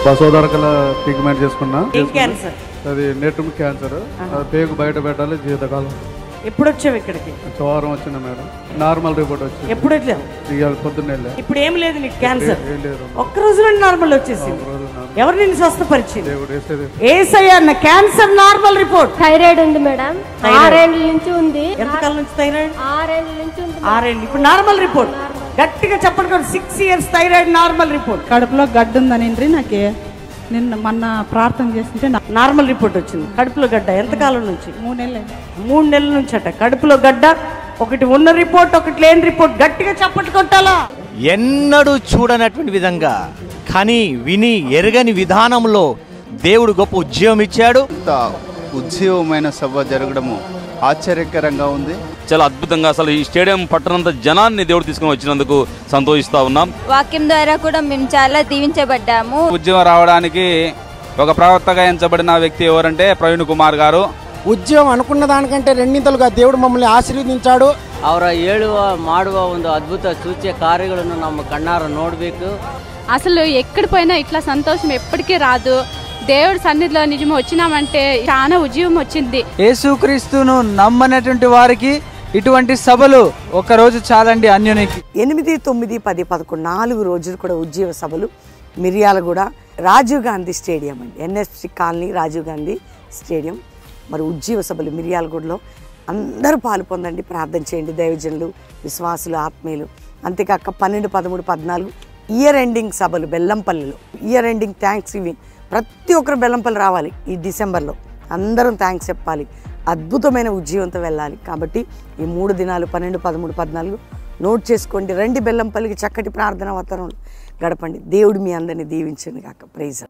బసోదరకల treatment చేసుకున్నా. అది net cancer. పేగు బయట పెట్టాలి జీవితకాలం. ఎప్పుడు వచ్చావు ఇక్కడికి? వారం వచ్చిన మేడం. నార్మల్ రిపోర్ట్ వచ్చింది. ఎప్పుడు వచ్చావు? పొద్దున్నే. ఇప్పుడు ఏం లేదు నీకు క్యాన్సర్? ఒక్క రోజులో నార్మల్ వచ్చేసింది. ఎవరు నిన్ను స్వస్థపరిచింది? యేసయ్య అన్న క్యాన్సర్ నార్మల్ రిపోర్ట్. థైరాయిడ్ ఉంది మేడం, 6 ఏళ్ల నుంచి ఉంది. ఎంతకాలం నుంచి థైరాయిడ్? 6 ఏళ్ల నుంచి ఉంది. 6 ఏళ్ళు. ఇప్పుడు నార్మల్ రిపోర్ట్. గట్టిగా చెప్పండి. 6 years థైరాయిడ్ నార్మల్ రిపోర్ట్. కడుపులో గడ్డ ఉందని నాకే నిన్న మొన్న ప్రార్థన చేస్తుంటే నార్మల్ రిపోర్ట్ వచ్చింది. కడుపులో గడ్డ ఎంతకాలం నుంచి? 3 నెలలు. 3 నెలల నుంచి అట. కడుపులో గడ్డ, ఒకటి ఉన్న రిపోర్ట్, ఒకటి లేని రిపోర్ట్. గట్టిగా చప్పట్లు కొట్టాలా. ఎన్నడూ చూడనటువంటి విధంగా కానీ విని ఎరగని విధానంలో దేవుడు గొప్ప ఉద్యోగం ఇచ్చాడు. ఉజ్జీవమైన సభ జరగడము ఆశ్చర్యకరంగా ఉంది. చాలా అద్భుతంగా అసలు ఈ స్టేడియం పట్టణంత జనాన్ని దేవుడు తీసుకుని వచ్చినందుకు సంతోషిస్తా ఉన్నాం. వాక్యం ద్వారా కూడా మేము చాలా దీవించబడ్డాము. ఉద్యోగం రావడానికి ఒక ప్రవక్తగా ఎంచబడిన వ్యక్తి ఎవరంటే ప్రవీణ్ కుమార్ గారు. ఉద్యోగం అనుకున్న దానికంటే రెండింతలుగా దేవుడు మమ్మల్ని ఆశీర్వదించాడు. ಅವರ ಹೇಳುವ ಮಾಡುವ ಒಂದು ಅದ್ಭುತ ಸೂಚ್ಯ ಕಾರ್ಯಗಳನ್ನು ನಮ್ಮ ಕಣ್ಣಾರ ನೋಡಬೇಕು. అసలు ఎక్కడ పోయినా ఇట్లా సంతోషం ఎప్పటికీ రాదు. దేవుడి సన్నిధిలో నిజమే వచ్చినామంటే చాలా ఉద్యోగం వచ్చింది. యేసుక్రీస్తును నమ్మనటువంటి వారికి ఇటువంటి సభలు ఒక రోజు చాలండి. అన్యునికి 8, 9, 10, 11 4 రోజులు కూడా ఉద్యోగ సభలు మిర్యాలగూడ రాజీవ్ గాంధీ స్టేడియం అండి. NSC colony Rajiv Gandhi stadium. మరి ఉద్యోగ సభలు మిర్యాలగూడలో అందరూ పాలు పొందండి. ప్రార్థన చేయండి. దైవజనులు, విశ్వాసులు, ఆత్మీయులు. అంతేకాక 12, 13, 14 ఇయర్ ఎండింగ్ సభలు బెల్లంపల్లిలో. Year ending thanksgiving. ప్రతి ఒక్కరు బెల్లంపల్లి రావాలి. ఈ డిసెంబర్లో అందరం థ్యాంక్స్ చెప్పాలి. అద్భుతమైన ఉద్యోగంతో వెళ్ళాలి. కాబట్టి ఈ 3 దినాలు 12, 13, 14 నోట్ చేసుకోండి. రండి బెల్లంపల్లికి. చక్కటి ప్రార్థన వాతావరణంలో గడపండి. దేవుడు మీ అందరినీ దీవించండి కాక. ప్రైజ్.